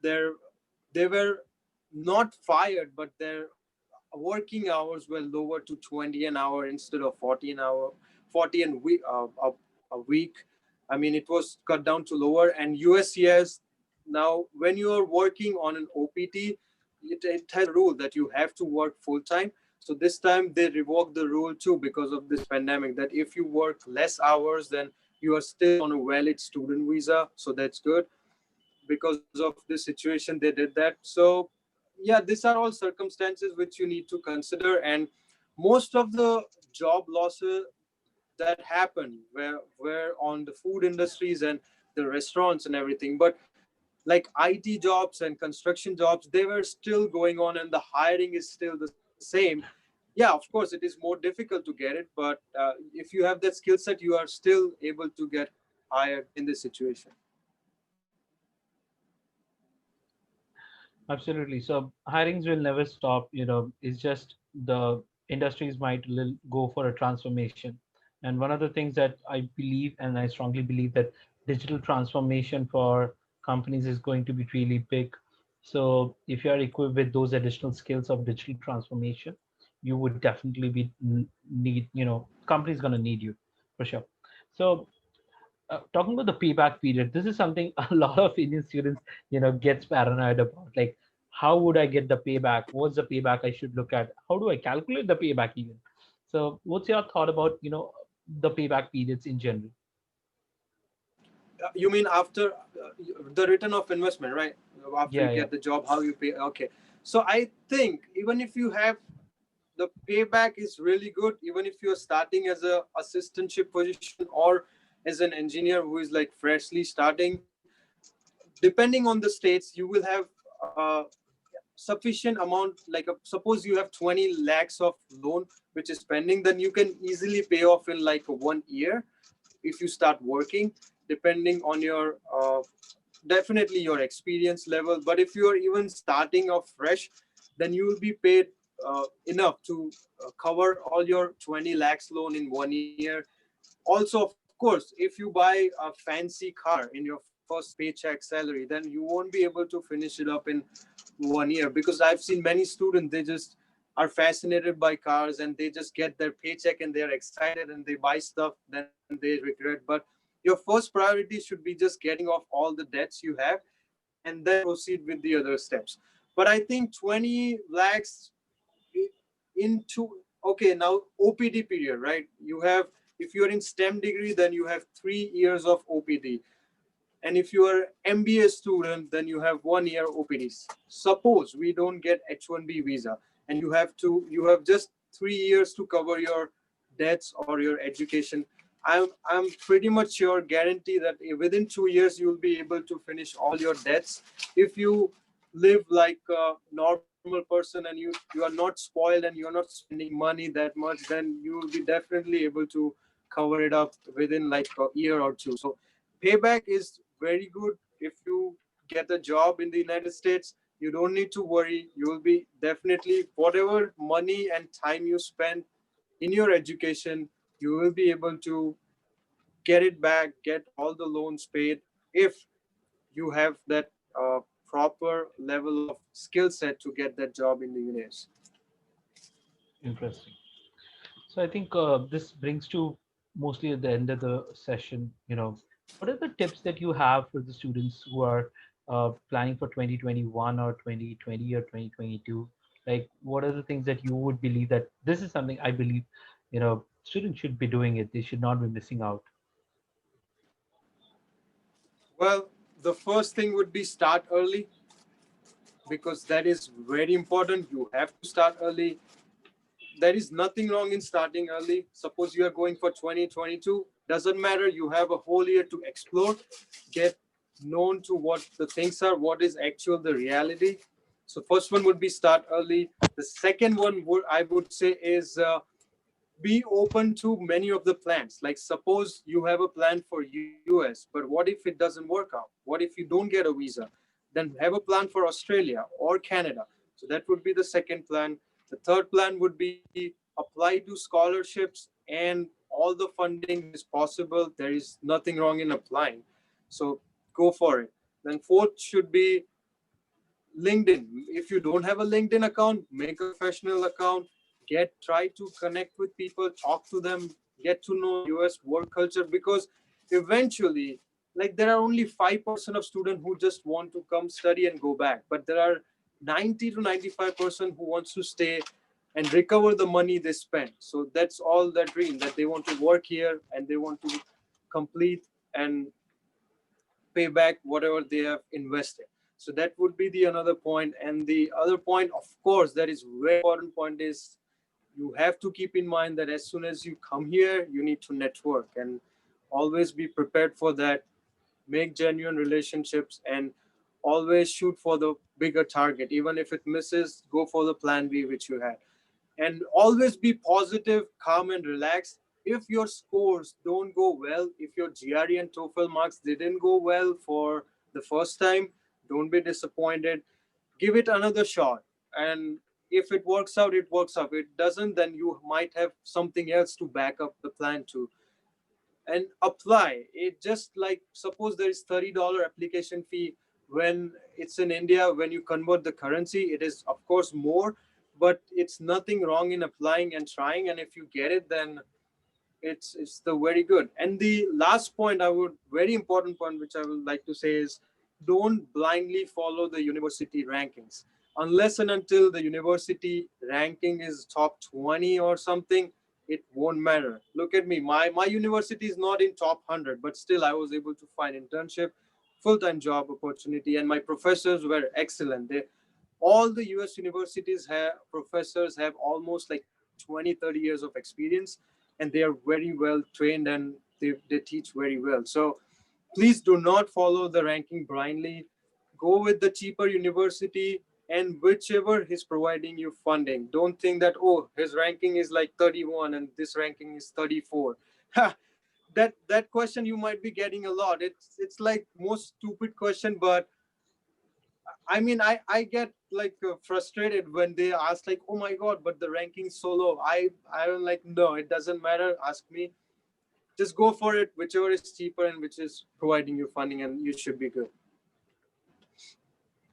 they're they were not fired, but their working hours were lower to 20 an hour instead of 40 an hour, 40 and a week. I mean, it was cut down to lower. And USCS, now when you are working on an OPT, it has a rule that you have to work full time. So this time they revoked the rule too, because of this pandemic, that if you work less hours, then you are still on a valid student visa. So that's good. Because of this situation, they did that. So yeah, these are all circumstances which you need to consider. And most of the job losses that happen were on the food industries and the restaurants and everything. But like IT jobs and construction jobs, they were still going on, and the hiring is still the same. Yeah, of course, it is more difficult to get it, but if you have that skill set, you are still able to get hired in this situation. Absolutely. So hirings will never stop. It's just the industries might go for a transformation. And one of the things that I believe, and I strongly believe, that digital transformation for companies is going to be really big. So if you are equipped with those additional skills of digital transformation, you would definitely be need, companies going to need you for sure. So talking about the payback period, this is something a lot of Indian students, gets paranoid about. Like, how would I get the payback? What's the payback I should look at? How do I calculate the payback even? So, what's your thought about, the payback periods in general? You mean after the return of investment, right? After you Yeah, yeah. get the job, how you pay? Okay. So I think even if you have, the payback is really good, even if you're starting as a assistantship position or as an engineer who is like freshly starting. Depending on the states, you will have sufficient amount, like suppose you have 20 lakhs of loan which is pending, then you can easily pay off in like 1 year if you start working, depending on your definitely your experience level. But if you are even starting off fresh, then you will be paid enough to cover all your 20 lakhs loan in 1 year. Also, of course, if you buy a fancy car in your first paycheck salary, then you won't be able to finish it up in 1 year, because I've seen many students, they just are fascinated by cars and they just get their paycheck and they're excited and they buy stuff, then they regret. But your first priority should be just getting off all the debts you have and then proceed with the other steps. But I think 20 lakhs into, okay, now OPD period, right? You have, if you're in STEM degree, then you have 3 years of OPD. And if you are MBA student, then you have 1 year OPDs. Suppose we don't get H1B visa, and you have just 3 years to cover your debts or your education. I'm pretty much sure, guarantee that within 2 years you will be able to finish all your debts if you live like a normal person and you are not spoiled and you're not spending money that much, then you will be definitely able to cover it up within like a year or two. So payback is very good. If you get a job in the United States, you don't need to worry. You will be definitely, whatever money and time you spend in your education, you will be able to get it back, get all the loans paid, if you have that proper level of skill set to get that job in the US. Interesting. So I think this brings to mostly at the end of the session, what are the tips that you have for the students who are planning for 2021 or 2020 or 2022? Like, what are the things that you would believe that this is something I believe, students should be doing it. They should not be missing out. Well, the first thing would be start early, because that is very important. You have to start early. There is nothing wrong in starting early. Suppose you are going for 2022, doesn't matter. You have a whole year to explore, get known to what the things are, what is actual the reality. So first one would be start early. The second one would, I would say, is be open to many of the plans. Like suppose you have a plan for US, but what if it doesn't work out? What if you don't get a visa? Then have a plan for Australia or Canada. So that would be the second plan. The third plan would be apply to scholarships and all the funding which is possible. There is nothing wrong in applying. So go for it. Then fourth should be LinkedIn. If you don't have a LinkedIn account, make a professional account. Try to connect with people, talk to them, get to know US work culture, because eventually, like there are only 5% of students who just want to come study and go back, but there are 90 to 95% who wants to stay and recover the money they spent. So that's all their dream, that they want to work here and they want to complete and pay back whatever they have invested. So that would be the another point. And the other point, of course, that is very important point, is you have to keep in mind that as soon as you come here, you need to network and always be prepared for that. Make genuine relationships and always shoot for the bigger target. Even if it misses, go for the plan B which you had, and always be positive, calm, and relaxed. If your scores don't go well, if your GRE and TOEFL marks didn't go well for the first time, don't be disappointed. Give it another shot. And if it works out, it works out. If it doesn't, then you might have something else to back up the plan to. And apply it. Just like suppose there is $30 application fee. When it's in India, when you convert the currency, it is of course more, but it's nothing wrong in applying and trying. And if you get it, then it's the very good. And the last point, I would very important point which I would like to say is, don't blindly follow the university rankings. Unless and until the university ranking is top 20 or something, it won't matter. Look at me, my university is not in top 100, but still I was able to find internship, full-time job opportunity, and my professors were excellent. They, all the US universities have professors have almost like 20-30 years of experience, and they are very well trained and they teach very well. So please do not follow the ranking blindly. Go with the cheaper university and whichever is providing you funding. Don't think that, oh, his ranking is like 31 and this ranking is 34. That question you might be getting a lot. It's like most stupid question, but I mean, I get like frustrated when they ask like, oh my god, but the ranking's so low. I'm like, no, it doesn't matter. Ask me. Just go for it, whichever is cheaper and which is providing you funding, and you should be good.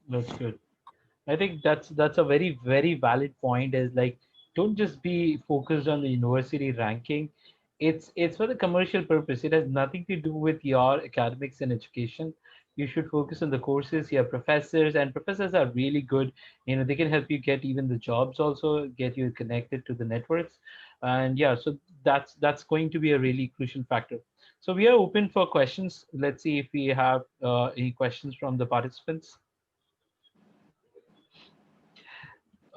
That's good. I think that's a very valid point. Is like, don't just be focused on the university ranking. It's for the commercial purpose. It has nothing to do with your academics and education. You should focus on the courses. Your professors, and professors are really good. They can help you get even the jobs, also get you connected to the networks. And yeah, so that's going to be a really crucial factor. So we are open for questions. Let's see if we have any questions from the participants.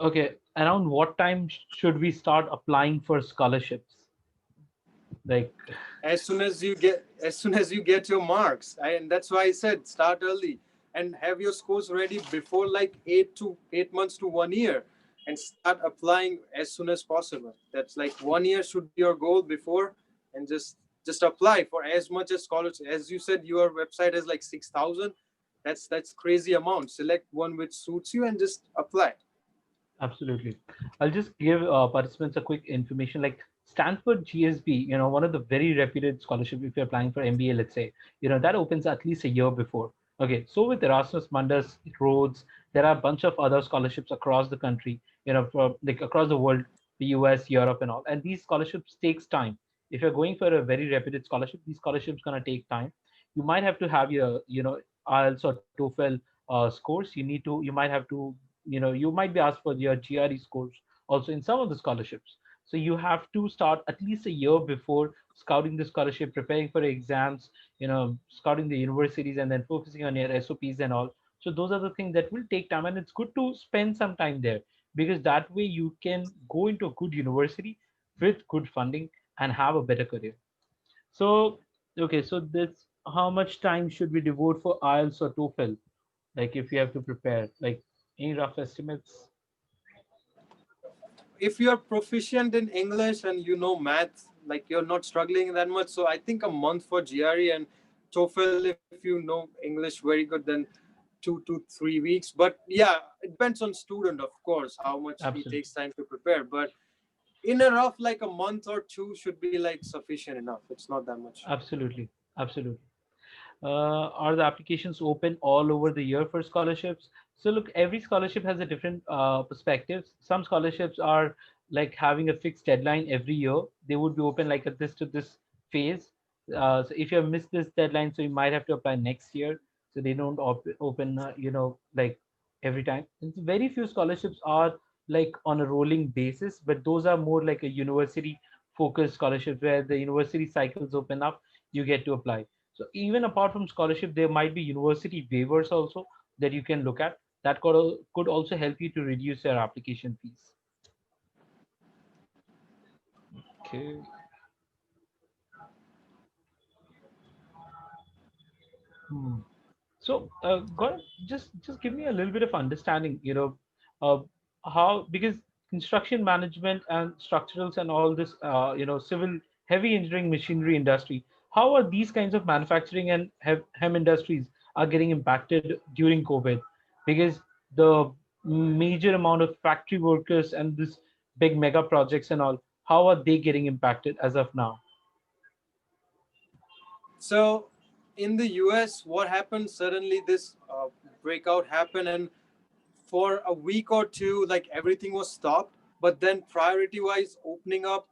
Okay, around what time should we start applying for scholarships? Like, As soon as you get your marks, and that's why I said start early. and have your scores ready before like 8 months to 1 year, and start applying as soon as possible. That's like 1 year should be your goal before, and just apply for as much as college. As you said, your website has like 6,000. That's crazy amount. Select one which suits you and just apply. Absolutely. I'll just give participants a quick information like Stanford GSB, one of the very reputed scholarship if you're applying for MBA, let's say, that opens at least a year before. Okay, so with Erasmus Mundus, Rhodes, there are a bunch of other scholarships across the country, for like across the world, the US, Europe, and all. And these scholarships takes time. If you're going for a very reputed scholarship, these scholarships gonna take time. You might have to have your, IELTS or TOEFL scores. You might have to you might be asked for your GRE scores also in some of the scholarships. So you have to start at least a year before scouting the scholarship, preparing for exams, scouting the universities, and then focusing on your SOPs and all. So those are the things that will take time, and it's good to spend some time there because that way you can go into a good university with good funding and have a better career. So okay, so this how much time should we devote for IELTS or TOEFL? Like if you have to prepare, like any rough estimates? If you're proficient in English and you know math, like you're not struggling that much. So I think a month for GRE, and TOEFL, if you know English very good, then 2 to 3 weeks. But yeah, it depends on student, of course, how much he Absolutely, takes time to prepare. But in a rough, like a month or two should be like sufficient enough. It's not that much. absolutely, absolutely. Are the applications open all over the year for scholarships? So look, every scholarship has a different perspectives. Some scholarships are like having a fixed deadline every year. They would be open like at this to this phase. So if you have missed this deadline, so you might have to apply next year. So they don't open, like every time. And very few scholarships are like on a rolling basis, but those are more like a university focused scholarship where the university cycles open up, you get to apply. So even apart from scholarship, there might be university waivers also that you can look at. That could also help you to reduce your application fees. Okay. Hmm. So, Gaurav, just give me a little bit of understanding. Uh, how because construction management and structurals and all this, civil heavy engineering machinery industry. How are these kinds of manufacturing and hem industries are getting impacted during COVID? Because the major amount of factory workers and this big mega projects and all, how are they getting impacted as of now? So in the US, what happened suddenly? This breakout happened, and for a week or two, like everything was stopped. But then, priority wise, opening up,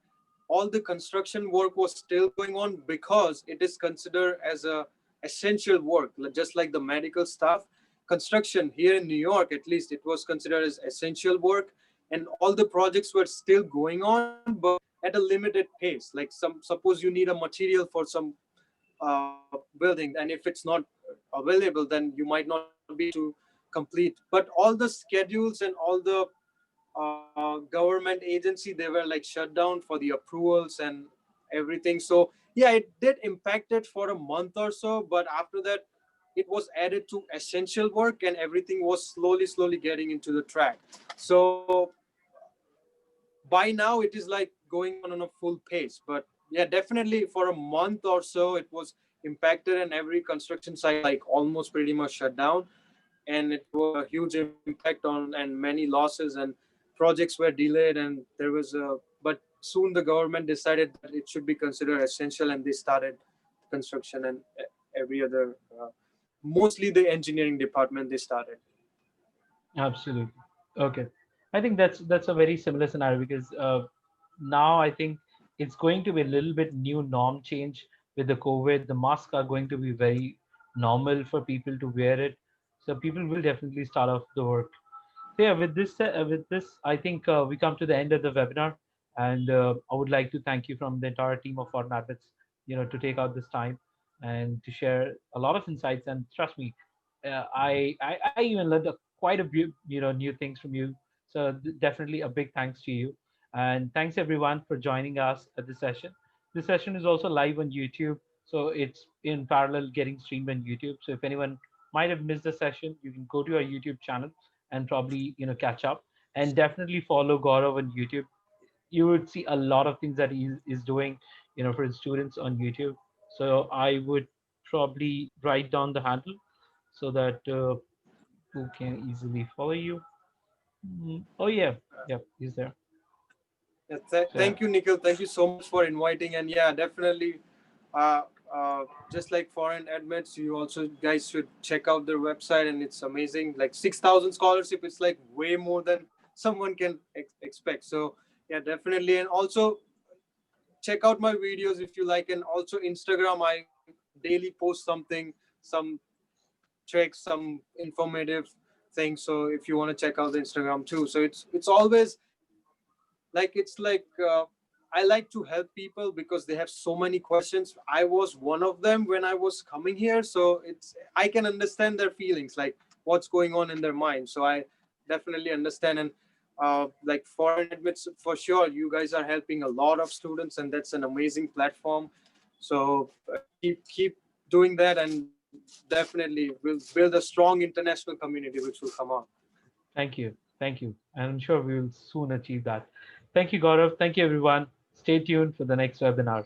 all the construction work was still going on because it is considered as a essential work, just like the medical stuff. Construction here in New York, at least, it was considered as essential work, and all the projects were still going on, but at a limited pace. Like suppose you need a material for some building, and if it's not available, then you might not be able to complete. But all the schedules and all the government agency, they were like shut down for the approvals and everything. So yeah, it did impact it for a month or so, but after that it was added to essential work, and everything was slowly getting into the track. So by now it is like going on a full pace. But yeah, definitely for a month or so it was impacted, and every construction site like almost pretty much shut down, and it was a huge impact on, and many losses, and projects were delayed, and there was a, but soon the government decided that it should be considered essential, and they started construction, and every other mostly the engineering department they started. Absolutely. Okay. I think that's a very similar scenario because now I think it's going to be a little bit new norm change with the COVID. The masks are going to be very normal for people to wear it. So people will definitely start off the work. So yeah, with this, I think we come to the end of the webinar, and I would like to thank you from the entire team of Foreign Habits, to take out this time and to share a lot of insights. And trust me, I even learned quite a few, new things from you. So definitely a big thanks to you, and thanks everyone for joining us at this session. This session is also live on YouTube, so it's in parallel getting streamed on YouTube. So if anyone might have missed the session, you can go to our YouTube channel and probably catch up. And definitely follow Gaurav on YouTube. You would see a lot of things that he is doing, for his students on YouTube. So I would probably write down the handle so that people can easily follow you. Oh yeah, yep, he's there. Yeah, So yeah, thank you, Nikhil. Thank you so much for inviting. And yeah, definitely, uh, just like foreign admits, you also guys should check out their website, and it's amazing. Like 6,000 scholarship, it's like way more than someone can expect. So yeah, definitely, and also check out my videos if you like, and also Instagram. I daily post something, some tricks, some informative things. So if you want to check out the Instagram too, so it's always like it's like I like to help people because they have so many questions. I was one of them when I was coming here, so it's I can understand their feelings, like what's going on in their mind. So I definitely understand. And like foreign admits, for sure you guys are helping a lot of students, and that's an amazing platform. So keep doing that, and definitely we'll build a strong international community which will come out. thank you, and I'm sure we will soon achieve that. Thank you, Gaurav. Thank you, everyone. Stay tuned for the next webinar.